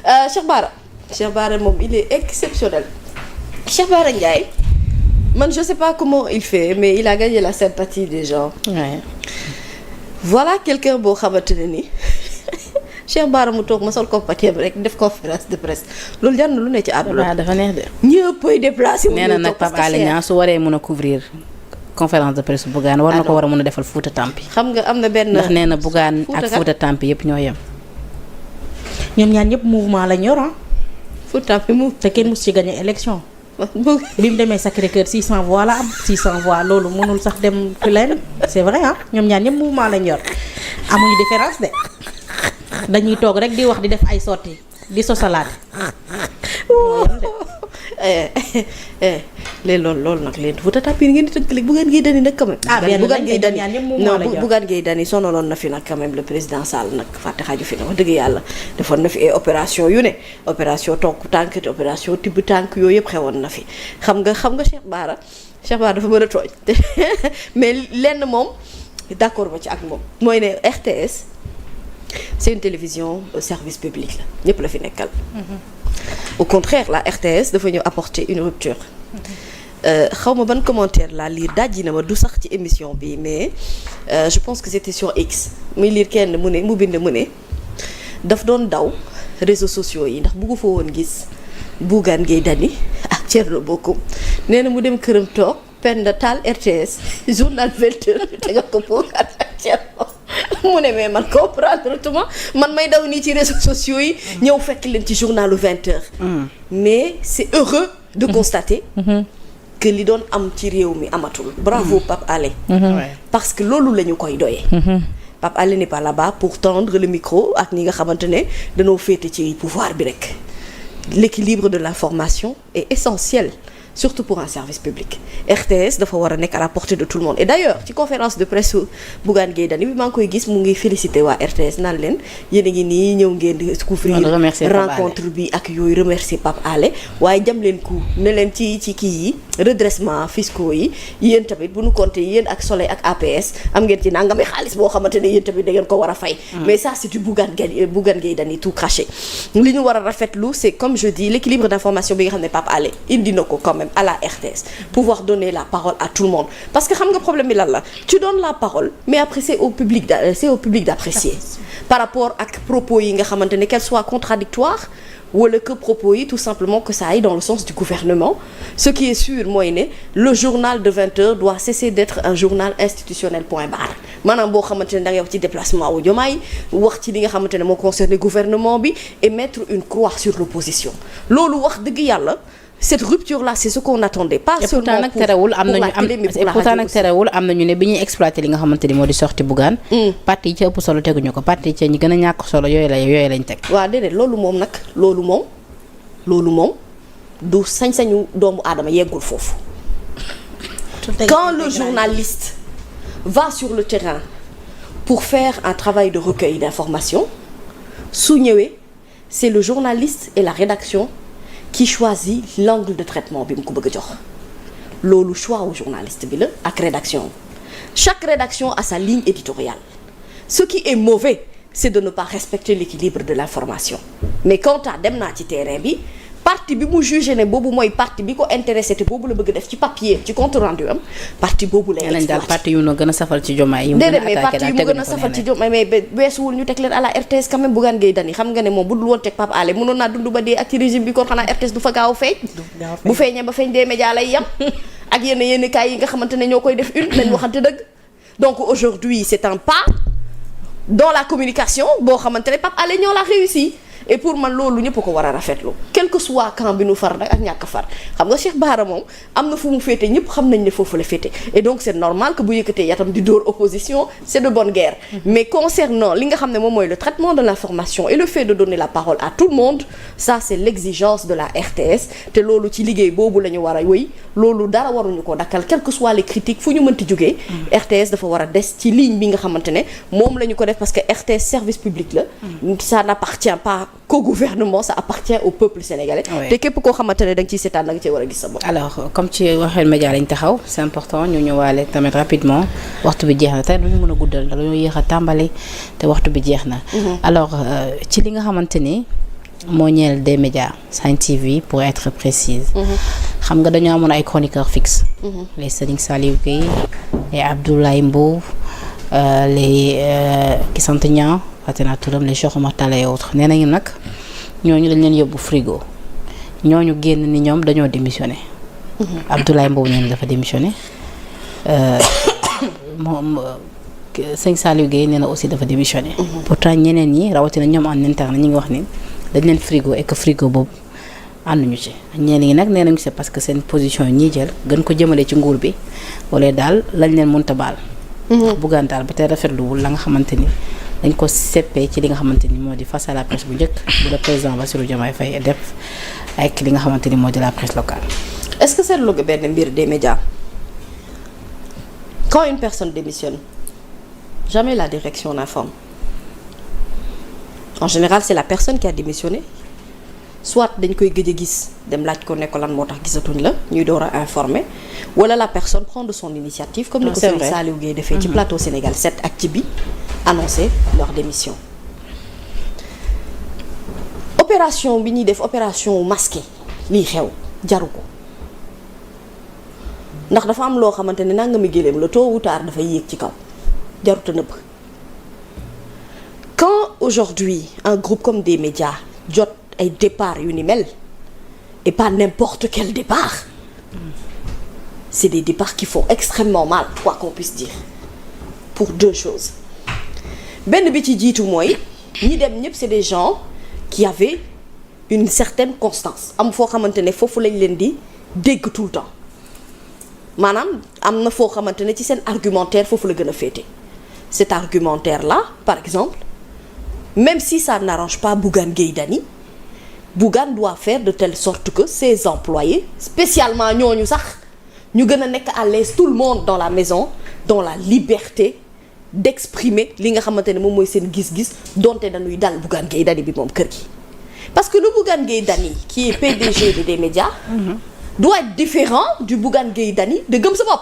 Cheikh Bara moom il est exceptionnel. Cheikh Bara Ndiaye man je sais pas comment il fait mais il a gagné la sympathie des gens. Ouais. Voilà quelqu'un boo xamante ne ni Cheikh Bara mu toog ma sol compatible rek def conférence de presse loolu jar na lu ne ci àdduna. waaw dafa neex de. ñëppay déplacé. nee na nag Pape Alé Niang su waree mën a couvrir conférence de presse Bougane war na ko war a mën a defal Fouta Tampi. xam nga am na benn. ndax nee na Bougane ak Fouta Tampi yëpp ñoo yem. ñoom ñaar ñëpp mouvement la ñor Fouta Tampi mu. te kenn mus ci gagné élection. bi mu demee Sacré-Cœur 600 voix la am 600 voix loolu mënul sax dem fi leen c'est vrai ñoom ñaar ñëpp mouvement la ñor amuñu différence de dañuy toog rek di wax di def ay sotti di sosalaat. léegi loolu nag léegi Fouta Tampi ngeen di tënk léegi Bougane Gueye Dany nag quand même. Bougane Gueye Dany non Bougane Gueye Dany sonaloon na fi nag quand même le président Sall nag fàtte xaju fi na wax dëgg yàlla defoon na fi ay opération yu ne opération tonk tànk te opération tibb tànk yooyu yëpp xewoon na fi xam nga Cheikh Bara dafa mën a tooñ mais lenn moom d'accord ba ci ak moom mooy ne RTS c'est une télévision service public la ñëpp la fi nekkal. Au contraire la RTS dafa ñëw apporter une rupture. xaw ma ban commentaire laa lire dajji na ma du sax ci émission bi mais je pense que c'était sur X muy lire kenn mu bind mu ne daf doon daw réseaux sociaux yi ndax buggu fa woon gis Bougane Gueye Dany ak Thierno Bocoum nee na mu dem këram toog Penda Tall RTS journal 20h ñu tegal ko Bougane ak Thierno mu ne mais man comprendre tuma man may daw nii ci réseaux sociaux yi ñëw fekk leen ci journalu 20h. mais c'est heureux de constater que li doon am ci réew mi amatul. bravo Pape Alé. parce que loolu la ñu koy doyee. Pape Alé n'est pas là-bas pour tendre le micro ak ñi nga xamante ne dañoo féete ci pouvoir bi rek. L'équilibre de l'information est essentiel surtout pour un service public. RTS dafa war a nekk à la portée de tout le monde et d'ailleurs ci conférence de presse Bougane Gueye Dany bi maa ngi koy gis mu ngi féliciter waa RTS naan leen yéen a ngi nii ñëw ngeen di couvrir rencontre bi ak yooyu remercier Pape Alé waaye jam leen ku ne leen ci kii yi redressement fiscaux yi yéen tamit bu ñu compter yéen ak Soleil ak APS am ngeen ci nangami xaalis boo xamante ne yéen tamit da ngeen ko war a fay. mais ça c'est du Bougane Gueye Dany tout craché. li ñu war a rafetlu c'est comme je dis l'équilibre d'information bi nga xam ne Pape Alé indi na ko quand même à la RTS pouvoir donner la parole à tout le monde parce que xam nga problème bi lan la tu donnes la parole mais après c'est au public d'apprécier par rapport ak propos yi nga xamante ne qu'elle soit contradictoire wala que propos yi tout simplement que ça aille dans le sens du gouvernement ce qui est sûr mooy ne le journal de 20h doit cesser d'être un journal institutionnel point barre maanaam boo xamante ne da ngay wax ci déplacement wu Diomaye wax ci li nga xamante ne moo concerne gouvernement bi et mettre une croix sur l'opposition loolu wax dëgg yàlla cette rupture là c'est ce qu'on attendait pas seulement pour la télé mais pour la radio pourtant nag terewul am nañu ne bi ñuy exploiter li nga xamante ni moo di sorti Bougane parti yi ci ëpp solo teguñu ko parti yi ci ñi gën a ñàkk solo yooyu lañ teg waaw déedéet loolu moom du sañ-sañu doomu aadama yeggul foofu quand le journaliste va sur le terrain pour faire un travail de recueil d'informations su ñëwee c'est le journaliste et la rédaction qui choisit l'angle de traitement bi mu ko bëgg a jox loolu choix au journaliste bi la ak rédaction chaque rédaction a sa ligne éditoriale ce qui est mauvais c'est de ne pas respecter l'équilibre de l'information mais quant à dem naa ci terrain bi parti bi mu jugé ne boobu mooy parti bi ko intéressé te boobu la bëgg def ci papier ci compte rendu am parti boobu lay exploité daal parti yu no gën a safal ci Diomaye yi déedéet mais parti yu mu gën a safal ci Diomaye mais weesuwul ñu teg leen à la RTS quand même Bougane Gueye Dany xam nga ne moom bu dul woon teg Pape Alé mënoon naa dund ba dee ak ci régime bi kon xanaa RTS du fa gaaw feeñ bu feeñee ba feeñ des médias lay yam ak yenn kaay yi nga xamante ne ñoo koy def une lañ waxante dëgg donc aujourd'hui c'est un pas dans la communication boo xamante ne Pape Alé ñoo la réussi et pour man loolu ñëpp ko war a rafetlu quel que soit camp bi nu far nag ak ñàkk far xam nga Cheikh Bara moom am na fu mu féete ñëpp xam nañ ne foofu la féete et donc c'est normal que bu yëkkatee yatam di dóor opposition c'est de bonne guerre mais concernant li nga xam ne moom mooy le traitement de l'information et le fait de donner la parole à tout le monde ça c'est l'exigence de la RTS te loolu ci liggéey boobu la ñu war a wéy loolu dara waruñu ko dakkal quelles que soient les critiques fu ñu mënti jógee RTS dafa war a des ci ligne bi nga xamante ne moom la ñu ko def parce que RTS service public la ça n'appartient pas qu'au gouvernement ça appartient au peuple sénégalais te képp koo xamante ne da nga ciy seetaan da nga cee war a gis sa bopp. alors comme ci waxeel média lañ taxaw c'est important ñu ñëwaale tamit rapidement waxtu bi jeex na tey duñu mën a guddal dañoo yéex a tàmbali te waxtu bi jeex na alors ci li nga xamante ni moo ñeel des médias Sen TV pour être précise. xam nga dañoo amoon ay chroniqueurs fixes. les Serigne Saliou Gueye les Abdoulaye Mbow les ki sant Niang fàtte naa turam les Cheikh Oumar Talla et autres nee nañu nag ñooñu dañ leen yóbbu frigo ñooñu génn ni ñoom dañoo démissionné. Abdoulaye Mbow nee na dafa démissionné moom Serigne Saliou Gueye nee na aussi dafa démissionné. pourtant ñeneen ñi rawatina ñoom en interne ñi ngi wax ni dañ leen frigo et que frigo boobu ànduñu ci ñenn ñi nag nee nañu c'est parce que seen position ñii jël gën ko jëmale ci nguur bi wala daal lañ leen mënta baal. Bougane daal ba tey rafetluwul la nga xamante ni dañ ko seppee ci li nga xamante ni moo di face à la presse bu njëkk bu le président Bassirou Diomaye Faye def ak li nga xamante ni moo di la presse locale. est-ce que seetlu nga benn mbir des médias quand une personne démissionne jamais la direction n'informe. En général c'est la personne qui a démissionné soit dañ koy gëj a gis dem laaj ko ne ko lan moo tax gisatuñ la ñuy door a informer wala la personne prend de son initiative comme ni ko Serigne Saliou Gueye defee ci plateau Sénégal 7 ak ci bi annoncer leur démission. opération bi ñuy def opération masquée lii xew jaru ko ndax dafa am loo xamante ne nangami géléem la tôt ou tard dafay yéeg ci kaw jaruta nëbb. Quand aujourd'hui un groupe comme des médias jot ay départ yu ni mel et pas n'importe quel départ c'est des départs qui font extrêmement mal quoi qu'on puisse dire pour deux choses benn bi ci jiitu mooy ñi dem ñëpp c'est des gens qui avaient une certaine constance am foo xamante ne foofu lañ leen di dégg tout le temps maanaam am na foo xamante ne ci seen argumentaire foofu la gën a féete cet argumentaire là par exemple même si ça n'arrange pas Bougane Gueye Dany Bougane doit faire de telle sorte que ses employés spécialement ñooñu sax ñu gën a nekk à l'aise tout le monde dans la maison dans la liberté d'exprimer li nga xamante ne moom mooy seen gis-gis donte dañuy dal Bougane Gueye Dany bi moom kër gi parce que le Bougane Gueye Dany qui est PDG des médias doit être différent du Bougane Gueye Dany de Gëm Sa Bopp.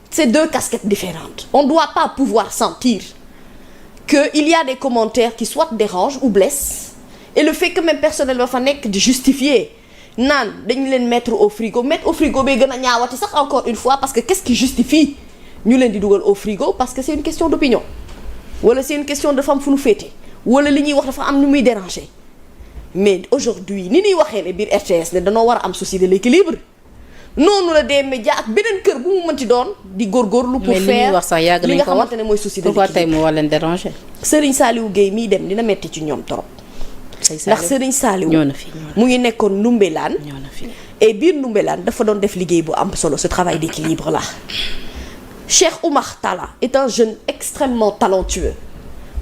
C'est deux casquettes différentes. On ne doit pas pouvoir sentir qu'il y a des commentaires qui soit dérangent ou blessent et le fait que même personnel ba fa nekk di justifier naan dañu leen mettre au frigo bay gën a ñaawati sax encore une fois parce que qu'est-ce qui justifie ñu leen di dugal au frigo parce que c'est une question d'opinion wala c'est une question de femme fu nu féete wala li ñuy wax dafa am nu muy déranger mais aujourd'hui ni ñuy waxee ne biir RTS ne danoo war a am souci de l'équilibre noonu la des médias ak beneen kër bu mu mënti doon di góorgóorlu pour faire wax sax yàgg li nañ nga ko wax xamante ne mooy souci de pourquoi l'équilibre tey mu war leen déranger. Serigne Saliou Gueye miy dem dina metti ci ñoom trop ndax Serigne Saliou ñoo na fi mu ngi nekkoon Ndoumbelane ñoo na fi. et biir Ndoumbelane dafa doon def liggéey bu am solo ce travail d'équilibre là Cheikh Oumar Talla est un jeune extrêmement talentueux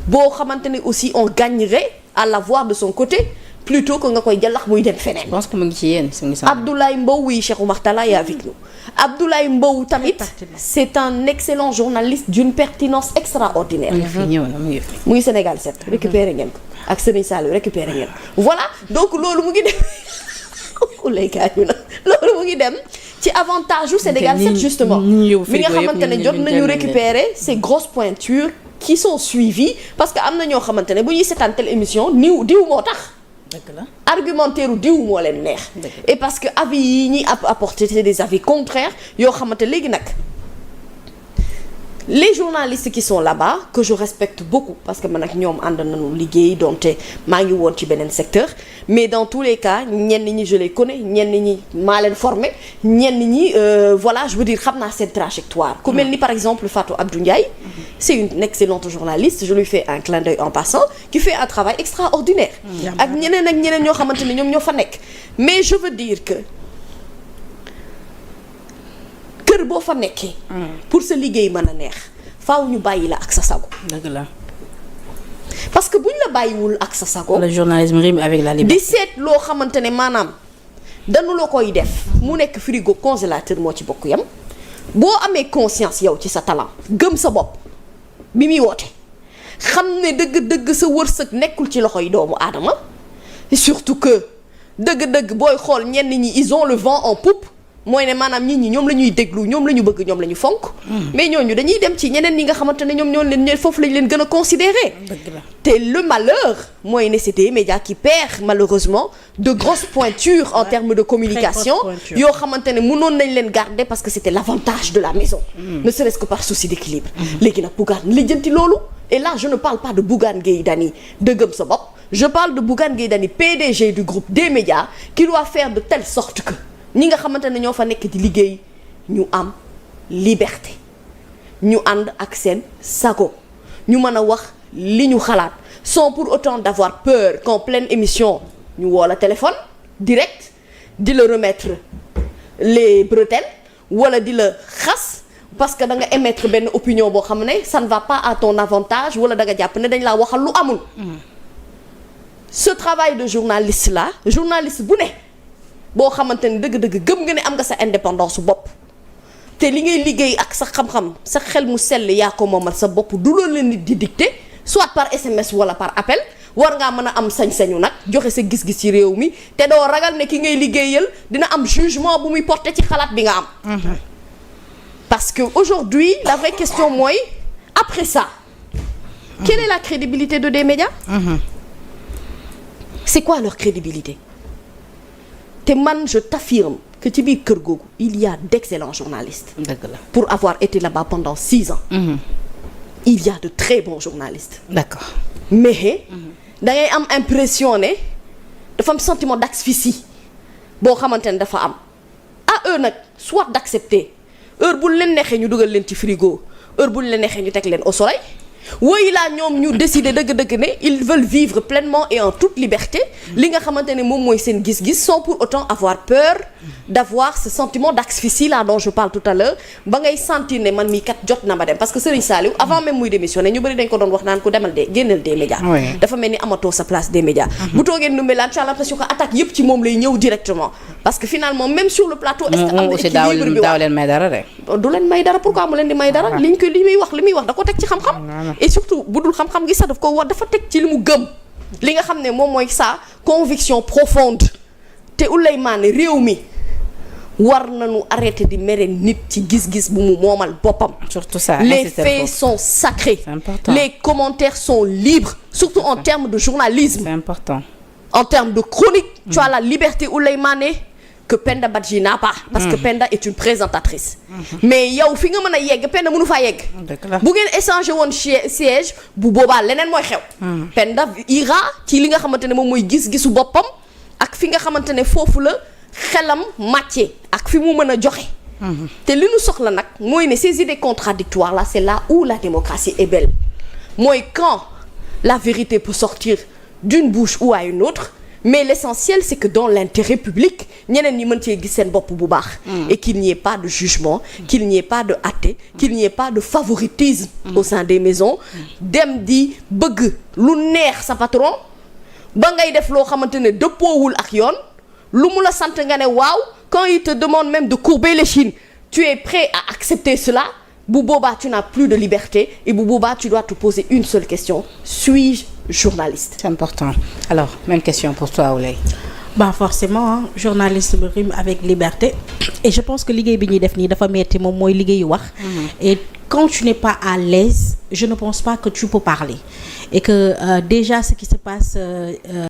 boo xamante ne aussi on gagnerait à l'avoir de son côté plutôt que nga koy jàllax muy dem feneen. je pense que mu ngi ci yéen mu ngi sant. Abdoulaye Mbow oui Cheikh Oumar Talla est avec nous Abdoulaye Mbow tamit c'est un excellent journaliste d'une pertinence extraordinaire. mu ngi fi ñëw na mu ngi fi. mu ngi Sénégal 7 récupéré ngeen ko ak Serigne Saliou récupéré ngeen voilà donc loolu mu ngi dem loolu mu ngi dem ci avantage u Sénégal 7 justement mi nga xamante ne jot nañu récupérer ces grosses pointures qui sont suivies parce que am na ñoo xamante ne bu ñuy seetaan telle émission diw moo tax dëgg la argumentaire u diw moo leen neex et parce que avis yi ñuy apporter c'est des avis contraires yoo xamante léegi nag les journalistes qui sont là-bas que je respecte beaucoup parce que man ak ñoom ànd nañu liggéey donte maa ngi woon ci beneen secteur mais dans tous les cas ñenn ñi je les connais ñenn ñi maa leen formé ñenn ñi voilà je veux dire xam naa seen trajectoire ku mel ni par exemple Fatou Abdou Ndiaye c'est une excellente journaliste je lui fais un clin d'œil en passant qui fait un travail extraordinaire ak ñeneen ñoo xamante ne ñoom ñoo fa nekk mais je veux dire que kër boo fa nekkee pour sa liggéey mën a neex faaw ñu bàyyi la ak sa sago dëgg la. parce que buñ la bàyyiwul ak sa sago le journalisme rime avec la liberté. di seet loo xamante ne maanaam dañu la koy def mu nekk frigo congélateur moo ci bokk yam boo amee conscience yow ci sa talent gëm sa bopp bi muy woote xam ne dëgg-dëgg sa wërsëg nekkul ci loxoy doomu aadama surtout que dëgg-dëgg booy xool ñenn ñi ils ont le vent en poupe mooy ne maanaam nit ñi ñoom la ñuy déglu ñoom la ñu bëgg ñoom la ñu fonk. mais ñooñu dañuy dem ci ñeneen ñi nga xamante ne ñoom ñoo leen foofu lañ leen gën a considérer. te le malheur mooy ne c'est des médias qui perdent malheureusement de grosses pointures en termes de communication. yoo xamante ne mënoon nañ leen garder parce que c'était l'avantage de la maison. ne serait-ce que par souci d'équilibre. léegi nag Bougane lijjanti loolu. et là je ne parle pas de Bougane Gueye Dany de Gëm Sa Bopp je parle de Bougane Gueye Dany PDG du groupe des médias qui doit faire de telle sorte que ñi nga xamante ne ñoo fa nekk di liggéey ñu am liberté ñu ànd ak seen sago ñu mën a wax li ñu xalaat sans pour autant d'avoir peur qu'en pleine émission ñu woo la téléphone direct di la remettre les bretelles wala di la xas parce que da nga émettre benn opinion boo xam ne ça ne va pas à ton avantage wala da nga jàpp ne dañ laa waxal lu amul. ce travail de journaliste là journaliste bu ne boo xamante ne dëgg-dëgg gëm nga ne am nga sa indépendance su bopp te li ngay liggéey ak sa xam-xam sa xel mu sell yaa ko moomal sa bopp du loolu la nit di dicter soit par SMS wala par appel war ngaa mën a am sañ-sañu nag joxe sa gis-gis ci réew mi te doo ragal ne ki ngay liggéeyal dina am jugement bu muy porter ci xalaat bi nga am. Parce que aujourd'hui la vraie question mooy après ça quelle est la crédibilité de des médias. C'est quoi leur crédibilité te man je t'affirme que ci biir kër googu il y a d'excellents journalistes. dëgg la pour avoir été là-bas pendant 6 ans. Il y a de très bons journalistes. D'accord. mais da ngay am impression ne dafa am sentiment d'asphyxie boo xamante ne dafa am à eux nag soit d'accepter heure bu leen neexee ñu dugal leen ci frigo heure bu leen neexee ñu teg leen au soleil woy laa ñoom ñu décider dëgg-dëgg ne ils veulent vivre pleinement et en toute liberté li nga xamante ne moom mooy seen gis-gis sans pour autant avoir peur d'avoir ce sentiment d'asphyxie là dont je parle tout à l'heure ba ngay sentir ne man mii kat jot na ma dem parce que Serigne Saliou avant même muy démissionner ñu bëri dañ ko doon wax naan ko demal de génnal des médias dafa mel ni amatoo sa place des médias bu toogee Ndoumbélane tu as l'impression que attaque yëpp ci moom lay ñëw directement parce que finalement même sur le plateau est-ce que am na équilibre bi daaw leen may dara rek du leen may dara pourquoi mu leen di may dara liñ ko li muy wax da ko teg ci xam-xam et surtout bu dul xam-xam gi sax daf ko war dafa teg ci li mu gëm li nga xam ne moom mooy sa conviction profonde te Souleymane réew mi war nañu arrêter di mere nit ci gis-gis bu mu moomal boppam. surtout ça les faits sont sacrés. C'est important. Les commentaires sont libres surtout en termes de journalisme. C'est important. En termes de chronique. Tu as la liberté Souleymane que Penda Badji n'a pas. Parce que Penda est une présentatrice. mais yow fi nga mën a yegg Penda mënu faa yegg. bu ngeen échanger woon siège bu boobaa leneen mooy xew. Penda ira ci li nga xamante ne moom mooy gis-gisu boppam ak fi nga xamante ne foofu la xelam màccee ak fi mu mën a joxe. te li ñu soxla nag mooy ne ces idées contradictoires là c'est là où la démocratie est belle mooy quand la vérité peut sortir d'une bouche ou à une autre. mais l'essentiel c'est que dans l'intérêt public ñeneen ñi mën cee gis seen bopp bu baax. et qu'il n'y ait pas de jugement qu'il n'y ait pas de àtte qu'il n'y ait pas de favoritisme au sein des maisons dem di bëgg lu neex sa patron ba ngay def loo xamante ne dëppoowul ak yoon lu mu la sant nga ne waaw quand il te demande même de courber l'échine tu es prêt à accepter cela bu boobaa tu n'as plus de liberté et bu boobaa tu dois te poser une seule question suis-je journaliste. C'est important. Alors, même question pour toi, Ouleye. Bah forcément journaliste bi rime avec liberté et je pense que liggéey bi ñuy def nii dafa metti moom mooy liggéeyu wax. Et quand tu n'es pas à l'aise je ne pense pas que tu peux parler et que déjà ce qui se passe